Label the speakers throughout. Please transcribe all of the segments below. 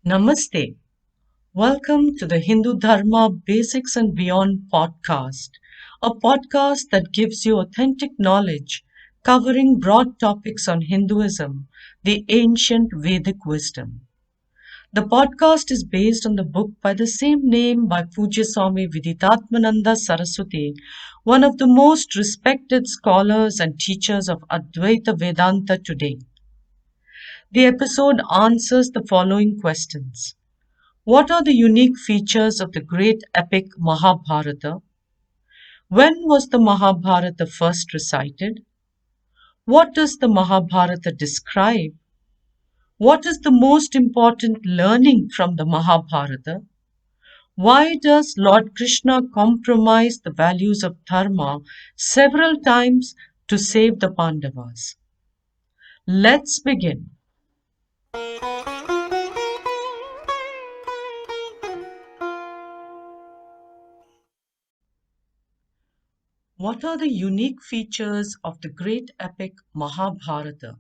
Speaker 1: Namaste. Welcome to the Hindu Dharma Basics and Beyond podcast, a podcast that gives you authentic knowledge covering broad topics on Hinduism, the ancient Vedic wisdom. The podcast is based on the book by the same name by Pujya Swami Viditatmananda Saraswati, one of the most respected scholars and teachers of Advaita Vedanta today. The episode answers the following questions. What are the unique features of the great epic Mahābhārata? When was the Mahābhārata first recited? What does the Mahābhārata describe? What is the most important learning from the Mahābhārata? Why does Lord Krishna compromise the values of Dharma several times to save the Pāṇdavas? Let's begin. What are the unique features of the great epic Mahābhārata?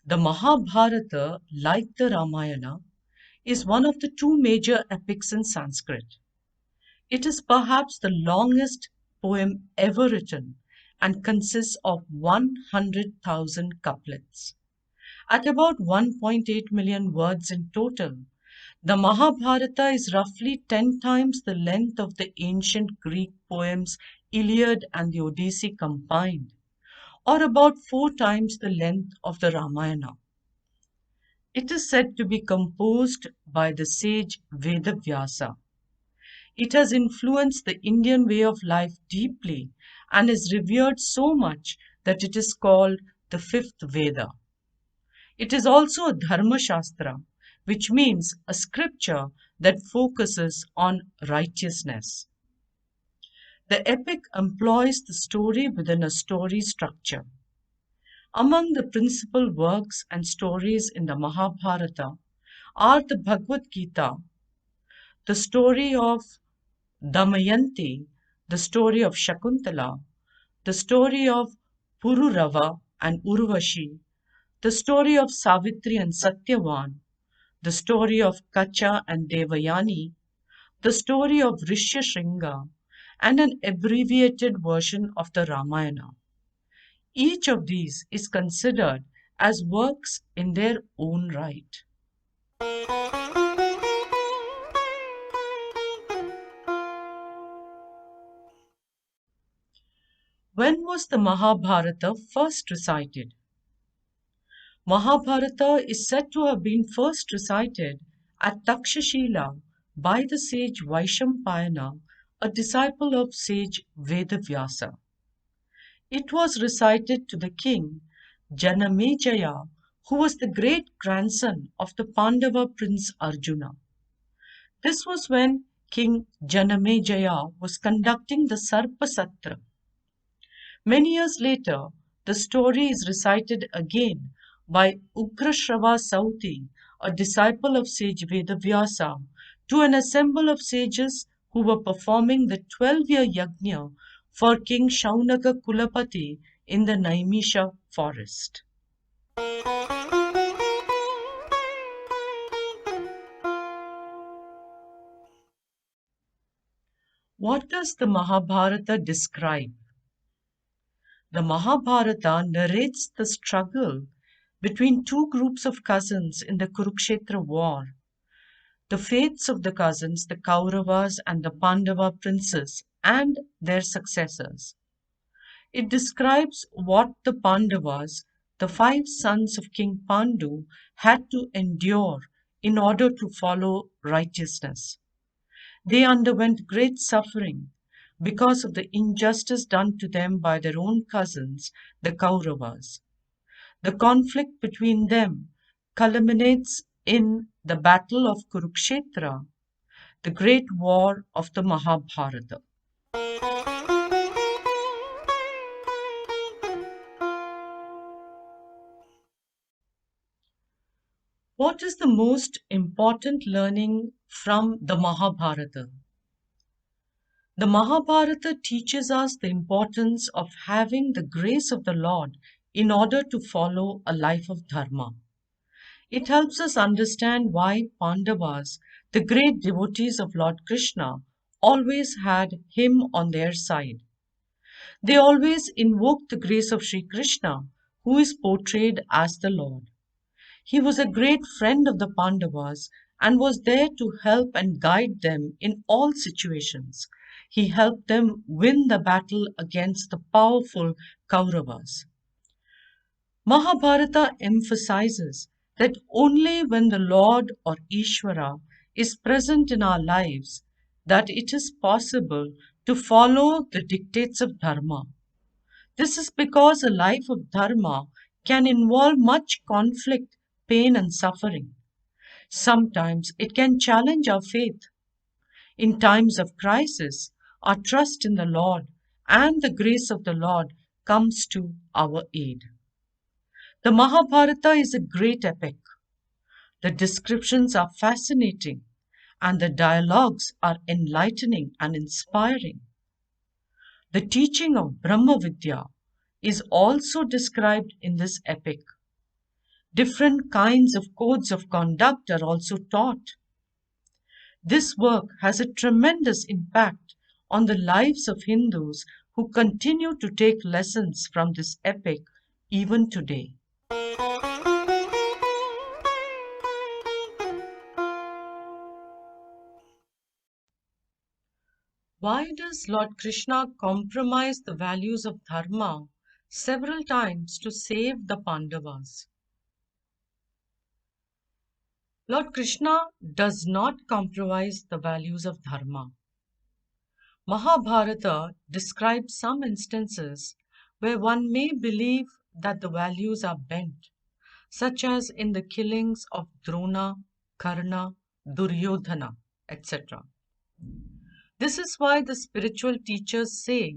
Speaker 1: The Mahābhārata, like the Ramayana, is one of the two major epics in Sanskrit. It is perhaps the longest poem ever written and consists of 100,000 couplets. At about 1.8 million words in total, the Mahābhārata is roughly 10 times the length of the ancient Greek poems Iliad and the Odyssey combined, or about 4 times the length of the Ramayana. It is said to be composed by the sage Vedavyasa. It has influenced the Indian way of life deeply and is revered so much that it is called the fifth Veda. It is also a Dharma Shastra, which means a scripture that focuses on righteousness. The epic employs the story within a story structure. Among the principal works and stories in the Mahābhārata are the Bhagavad Gita, the story of Damayanti, the story of Shakuntala, the story of Pururava and Urvashi, the story of Savitri and Satyavan, the story of Kacha and Devayani, the story of Rishyashringa, and an abbreviated version of the Ramayana. Each of these is considered as works in their own right. When was the Mahābhārata first recited? Mahābhārata is said to have been first recited at Takshashila by the sage Vaishampayana, a disciple of sage Vedavyasa. It was recited to the king Janamejaya, who was the great grandson of the Pandava prince Arjuna. This was when King Janamejaya was conducting the Sarpasatra. Many years later, the story is recited again by Ugrashrava Sauti, a disciple of sage Vedavyasa, to an assembly of sages who were performing the 12-year yajna for King Shaunaka Kulapati in the Naimisha forest. What does the Mahābhārata describe? The Mahābhārata narrates the struggle between two groups of cousins in the Kurukshetra war. The fates of the cousins, the Kauravas and the Pandava princes, and their successors. It describes what the Pandavas, the 5 sons of King Pandu, had to endure in order to follow righteousness. They underwent great suffering because of the injustice done to them by their own cousins, the Kauravas. The conflict between them culminates in the Battle of Kurukshetra, the great war of the Mahābhārata. What is the most important learning from the Mahābhārata? The Mahābhārata teaches us the importance of having the grace of the Lord in order to follow a life of dharma. It helps us understand why Pandavas, the great devotees of Lord Krishna, always had him on their side. They always invoked the grace of Sri Krishna, who is portrayed as the Lord. He was a great friend of the Pandavas and was there to help and guide them in all situations. He helped them win the battle against the powerful Kauravas. Mahabharata emphasizes that only when the Lord or Ishvara is present in our lives that it is possible to follow the dictates of Dharma. This is because a life of Dharma can involve much conflict, pain, and suffering. Sometimes it can challenge our faith. In times of crisis, our trust in the Lord and the grace of the Lord comes to our aid. The Mahabharata is a great epic. The descriptions are fascinating and the dialogues are enlightening and inspiring. The teaching of Brahma Vidya is also described in this epic. Different kinds of codes of conduct are also taught. This work has a tremendous impact on the lives of Hindus who continue to take lessons from this epic even today. Why does Lord Krishna compromise the values of Dharma several times to save the Pandavas? Lord Krishna does not compromise the values of Dharma. Mahabharata describes some instances where one may believe that the values are bent, such as in the killings of Drona, Karna, Duryodhana, etc. This is why the spiritual teachers say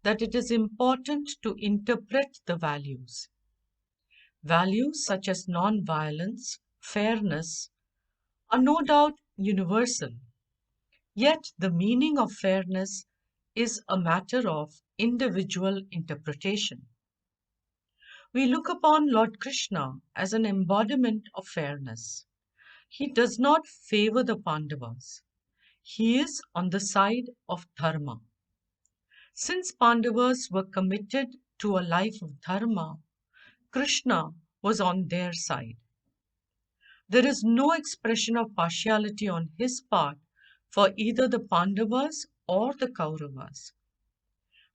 Speaker 1: that it is important to interpret the values. Values such as non-violence, fairness are no doubt universal, yet the meaning of fairness is a matter of individual interpretation. We look upon Lord Krishna as an embodiment of fairness. He does not favor the Pandavas. He is on the side of Dharma. Since Pandavas were committed to a life of Dharma, Krishna was on their side. There is no expression of partiality on his part for either the Pandavas or the Kauravas.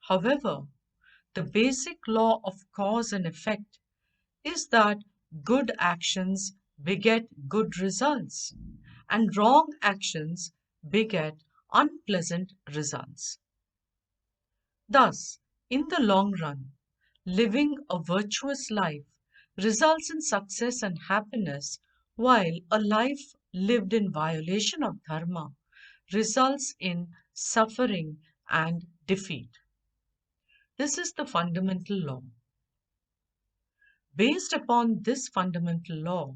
Speaker 1: However, the basic law of cause and effect is that good actions beget good results and wrong actions beget unpleasant results. Thus, in the long run, living a virtuous life results in success and happiness, while a life lived in violation of Dharma results in suffering and defeat. This is the fundamental law. Based upon this fundamental law,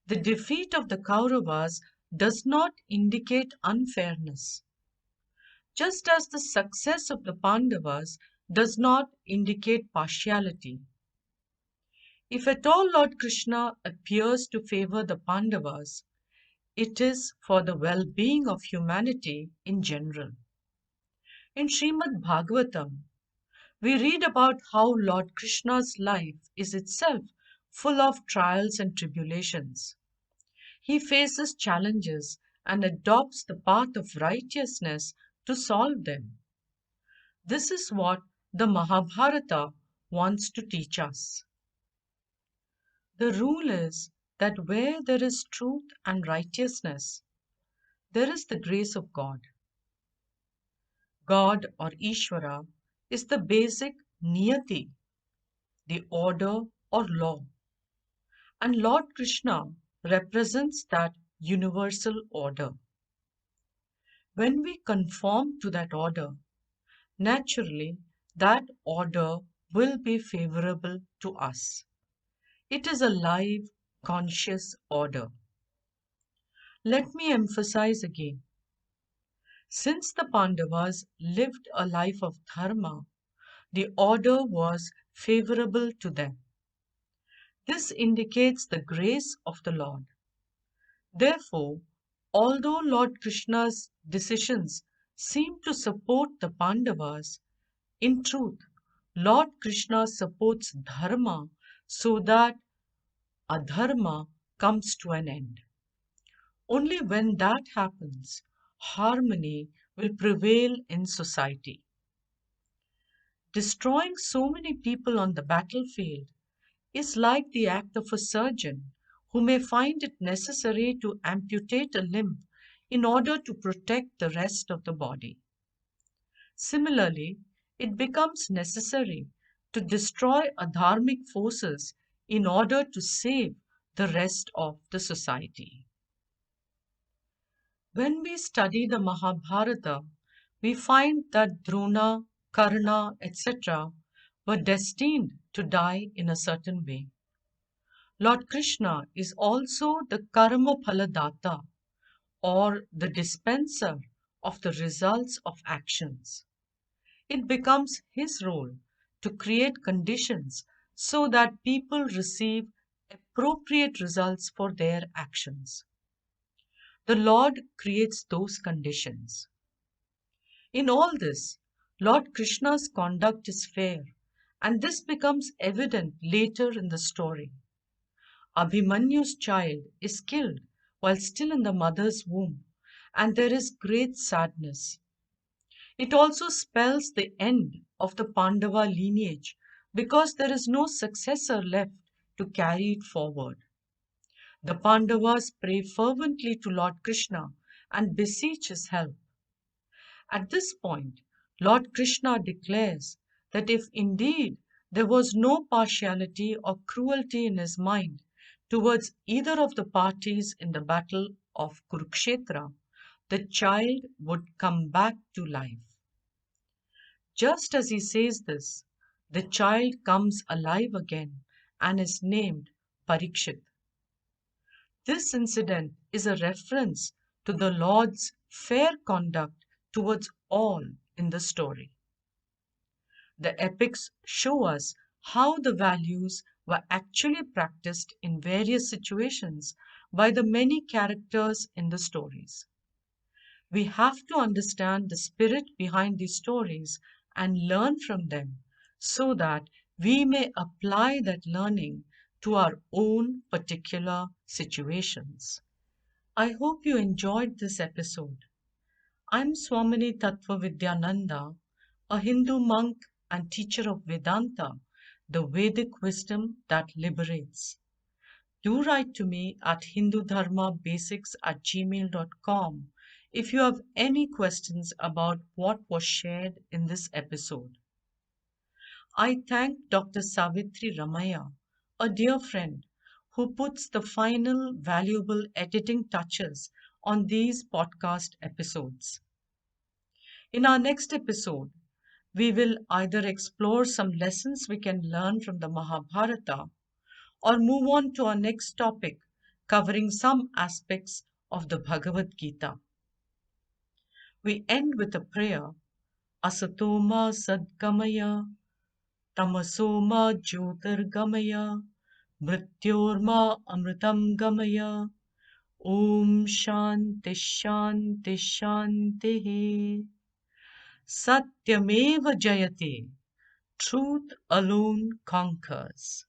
Speaker 1: the defeat of the Kauravas does not indicate unfairness, just as the success of the Pandavas does not indicate partiality. If at all Lord Krishna appears to favor the Pandavas, it is for the well-being of humanity in general. In Srimad Bhagavatam, we read about how Lord Krishna's life is itself full of trials and tribulations. He faces challenges and adopts the path of righteousness to solve them. This is what the Mahabharata wants to teach us. The rule is that where there is truth and righteousness, there is the grace of God. God or Ishvara is the basic niyati, the order or law, and Lord Krishna represents that universal order. When we conform to that order, naturally that order will be favorable to us. It is a live, conscious order. Let me emphasize again. Since the Pandavas lived a life of dharma, the order was favorable to them. This indicates the grace of the Lord. Therefore, although Lord Krishna's decisions seem to support the Pandavas, in truth, Lord Krishna supports Dharma so that adharma comes to an end. Only when that happens, harmony will prevail in society. Destroying so many people on the battlefield is like the act of a surgeon who may find it necessary to amputate a limb in order to protect the rest of the body. Similarly, it becomes necessary to destroy adharmic forces in order to save the rest of the society. When we study the Mahābhārata, we find that Drona, Karna, etc. were destined to die in a certain way. Lord Krishna is also the Karma Phaladata, or the dispenser of the results of actions. It becomes his role to create conditions so that people receive appropriate results for their actions. The Lord creates those conditions. In all this, Lord Krishna's conduct is fair, and this becomes evident later in the story. Abhimanyu's child is killed while still in the mother's womb, and there is great sadness. It also spells the end of the Pandava lineage because there is no successor left to carry it forward. The Pandavas pray fervently to Lord Krishna and beseech his help. At this point, Lord Krishna declares that if indeed there was no partiality or cruelty in his mind towards either of the parties in the battle of Kurukshetra, the child would come back to life. Just as he says this, the child comes alive again and is named Parikshit. This incident is a reference to the Lord's fair conduct towards all in the story. The epics show us how the values were actually practiced in various situations by the many characters in the stories. We have to understand the spirit behind these stories and learn from them so that we may apply that learning to our own particular situations. I hope you enjoyed this episode. I'm Swami Viditatmananda, a Hindu monk and teacher of Vedanta, the Vedic wisdom that liberates. Do write to me at hindudharmabasics@gmail.com if you have any questions about what was shared in this episode. I thank Dr. Savitri Ramaya, a dear friend, who puts the final valuable editing touches on these podcast episodes. In our next episode, we will either explore some lessons we can learn from the Mahābhārata or move on to our next topic covering some aspects of the Bhagavad Gita. We end with a prayer, Asatoma Sadgamaya, Tamasoma Jyotirgamaya, Mrityorma Amritam Gamaya, Om Shanti Shanti Shanti. Satyameva Jayate. Truth alone conquers.